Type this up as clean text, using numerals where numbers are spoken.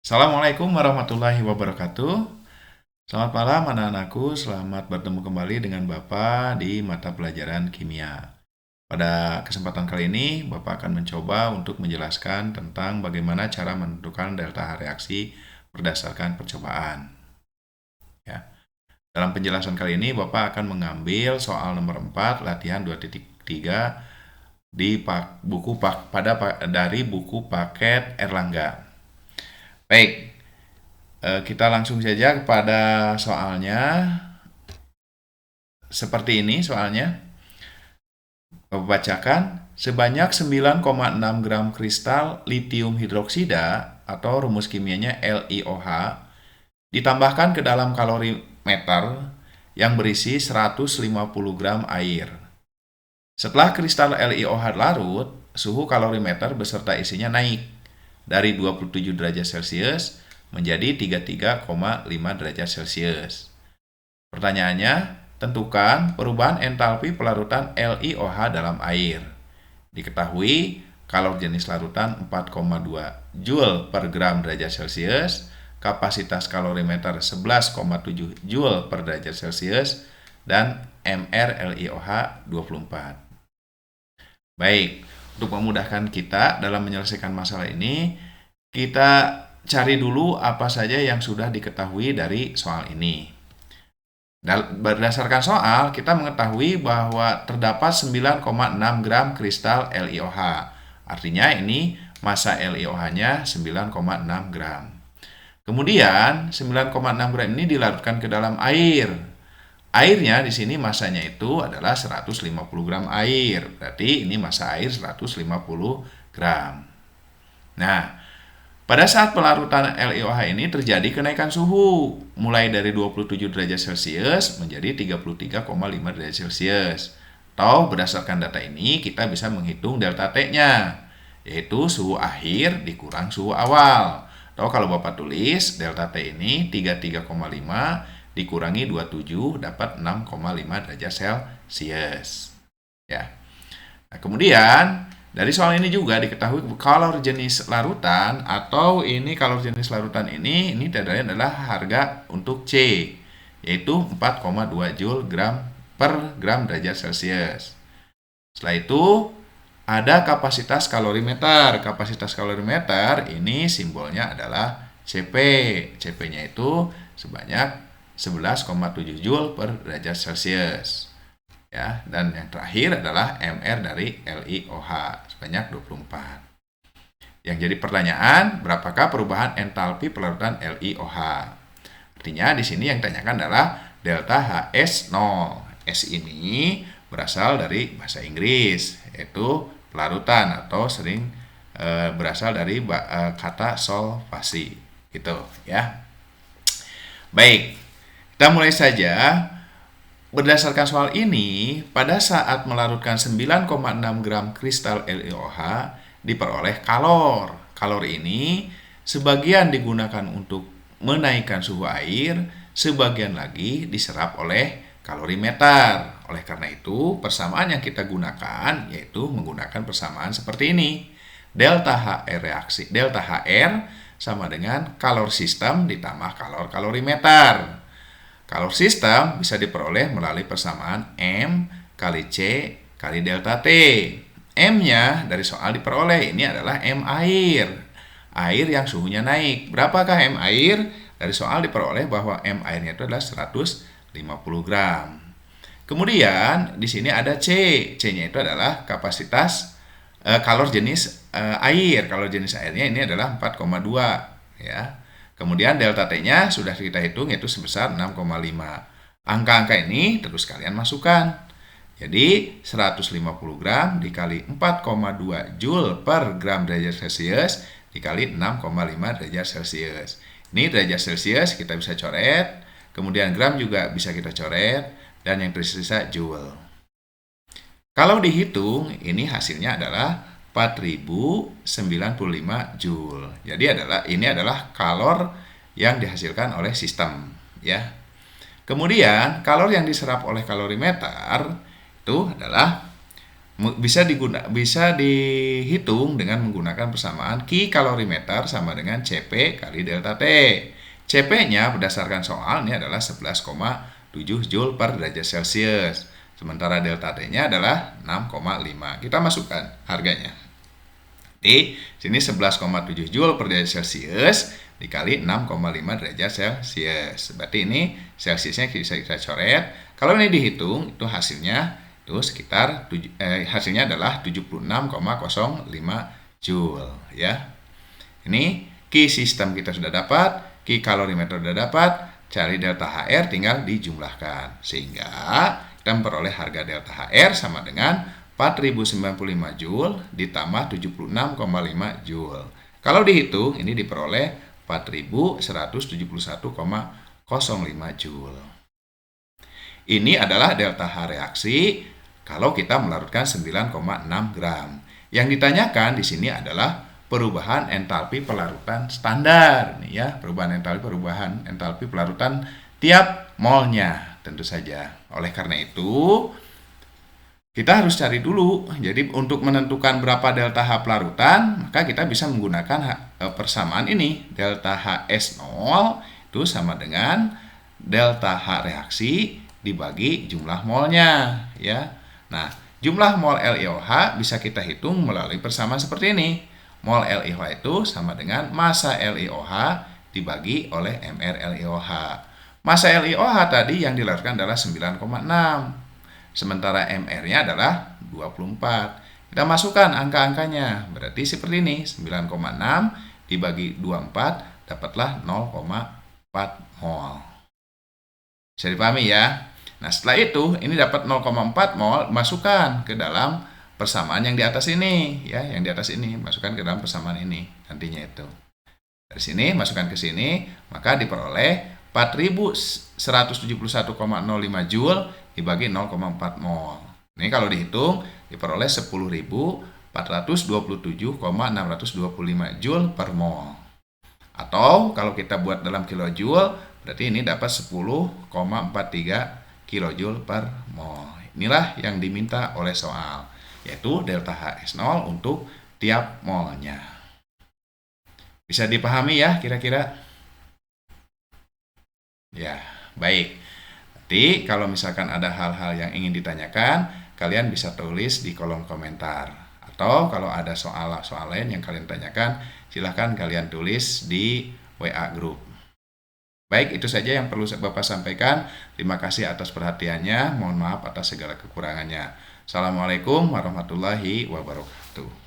Assalamualaikum warahmatullahi wabarakatuh. Selamat malam anak-anakku, selamat bertemu kembali dengan Bapak di mata pelajaran kimia. Pada kesempatan kali ini, Bapak akan mencoba untuk menjelaskan tentang bagaimana cara menentukan delta reaksi berdasarkan percobaan. Ya. Dalam penjelasan kali ini, Bapak akan mengambil soal nomor 4, latihan 2.3 dari buku paket Erlangga. Baik, kita langsung saja kepada soalnya. Seperti ini soalnya. Bapak bacakan, sebanyak 9,6 gram kristal litium hidroksida atau rumus kimianya LiOH ditambahkan ke dalam kalorimeter yang berisi 150 gram air. Setelah kristal LiOH larut, suhu kalorimeter beserta isinya naik dari 27 derajat Celcius menjadi 33,5 derajat Celcius. Pertanyaannya, tentukan perubahan entalpi pelarutan LiOH dalam air. Diketahui kalor jenis larutan 4,2 Joule per gram derajat Celcius, kapasitas kalorimeter 11,7 Joule per derajat Celcius, dan MR LiOH 24. Baik, untuk memudahkan kita dalam menyelesaikan masalah ini, kita cari dulu apa saja yang sudah diketahui dari soal ini. Berdasarkan soal, kita mengetahui bahwa terdapat 9,6 gram kristal LiOH. Artinya ini massa LiOH-nya 9,6 gram. Kemudian 9,6 gram ini dilarutkan ke dalam air. Airnya di sini masanya itu adalah 150 gram air. Berarti ini massa air 150 gram. Nah, pada saat pelarutan LiOH ini terjadi kenaikan suhu mulai dari 27 derajat Celcius menjadi 33,5 derajat Celcius. Atau berdasarkan data ini kita bisa menghitung delta T-nya, yaitu suhu akhir dikurang suhu awal. Atau kalau Bapak tulis delta T ini 33,5 dikurangi 27 dapat 6,5 derajat Celcius. Ya. Nah, kemudian dari soal ini juga diketahui kalor jenis larutan atau ini kalor jenis larutan ini adalah harga untuk C, yaitu 4,2 Joule per gram derajat Celcius. Setelah itu ada kapasitas kalorimeter. Kapasitas kalorimeter ini simbolnya adalah Cp. Cp-nya itu sebanyak 11,7 Joule per derajat Celcius. Ya, dan yang terakhir adalah MR dari LiOH sebanyak 24. Yang jadi pertanyaan, berapakah perubahan entalpi pelarutan LiOH? Artinya di sini yang ditanyakan adalah delta HS0. S ini berasal dari bahasa Inggris, yaitu pelarutan atau sering berasal dari kata solvasi, gitu ya. Baik, kita mulai saja. Berdasarkan soal ini, pada saat melarutkan 9,6 gram kristal LiOH diperoleh kalor. Kalor ini sebagian digunakan untuk menaikkan suhu air, sebagian lagi diserap oleh kalorimeter. Oleh karena itu, persamaan yang kita gunakan yaitu menggunakan persamaan seperti ini. Delta HR sama dengan kalor sistem ditambah kalor kalorimeter. Kalor sistem bisa diperoleh melalui persamaan M kali C kali delta T. M-nya dari soal diperoleh, ini adalah M air. Air yang suhunya naik. Berapakah M air? Dari soal diperoleh bahwa M airnya itu adalah 150 gram. Kemudian di sini ada C. C-nya itu adalah kapasitas kalor jenis air. Kalor jenis airnya ini adalah 4,2 ya. Kemudian delta T-nya sudah kita hitung yaitu sebesar 6,5. Angka-angka ini terus kalian masukkan. Jadi 150 gram dikali 4,2 Joule per gram derajat Celcius dikali 6,5 derajat Celcius. Ini derajat Celcius kita bisa coret, kemudian gram juga bisa kita coret, dan yang tersisa Joule. Kalau dihitung, ini hasilnya adalah 4095 Joule. Jadi ini adalah kalor yang dihasilkan oleh sistem, ya. Kemudian kalor yang diserap oleh kalorimeter itu adalah bisa dihitung dengan menggunakan persamaan Q kalorimeter sama dengan CP kali delta T. CP-nya berdasarkan soal ini adalah 11,7 Joule per derajat Celcius. Sementara delta T-nya adalah 6,5. Kita masukkan harganya. Di sini 11,7 Joule per derajat Celcius dikali 6,5 derajat Celcius. Berarti ini Celsiusnya bisa kita coret. Kalau ini dihitung, itu hasilnya itu sekitar hasilnya adalah 76,05 Joule ya. Ini Q sistem kita sudah dapat, Q kalorimeter sudah dapat, cari delta HR tinggal dijumlahkan. Sehingga kita memperoleh harga delta HR sama dengan 4095 Joule ditambah 76,5 Joule. Kalau dihitung ini diperoleh 4171,05 Joule. Ini adalah delta H reaksi kalau kita melarutkan 9,6 gram. Yang ditanyakan di sini adalah perubahan entalpi pelarutan standar nih ya, perubahan entalpi pelarutan tiap molnya tentu saja. Oleh karena itu, kita harus cari dulu. Jadi untuk menentukan berapa delta H pelarutan, maka kita bisa menggunakan persamaan ini. Delta HS0 itu sama dengan delta H reaksi dibagi jumlah molnya ya. Nah, jumlah mol LiOH bisa kita hitung melalui persamaan seperti ini. Mol LiOH itu sama dengan massa LiOH dibagi oleh MR LiOH. Massa LiOH tadi yang dilarutkan adalah 9,6. Sementara MR-nya adalah 24. Kita masukkan angka-angkanya. Berarti seperti ini, 9,6 dibagi 24 dapatlah 0,4 mol. Bisa dipahami ya? Nah, setelah itu ini dapat 0,4 mol, masukkan ke dalam persamaan yang di atas ini ya, yang di atas ini masukkan ke dalam persamaan ini nantinya itu. Dari sini masukkan ke sini, maka diperoleh 4171,05 Joule dibagi 0,4 mol. Ini kalau dihitung diperoleh 10.427,625 Joule per mol. Atau kalau kita buat dalam kilojoule, berarti ini dapat 10,43 kilojoule per mol. Inilah yang diminta oleh soal, yaitu delta HS0 untuk tiap molnya. Bisa dipahami ya kira-kira? Ya, baik. Nanti kalau misalkan ada hal-hal yang ingin ditanyakan, kalian bisa tulis di kolom komentar. Atau kalau ada soal-soal lain yang kalian tanyakan, silahkan kalian tulis di WA group. Baik, itu saja yang perlu Bapak sampaikan. Terima kasih atas perhatiannya. Mohon maaf atas segala kekurangannya. Assalamualaikum warahmatullahi wabarakatuh.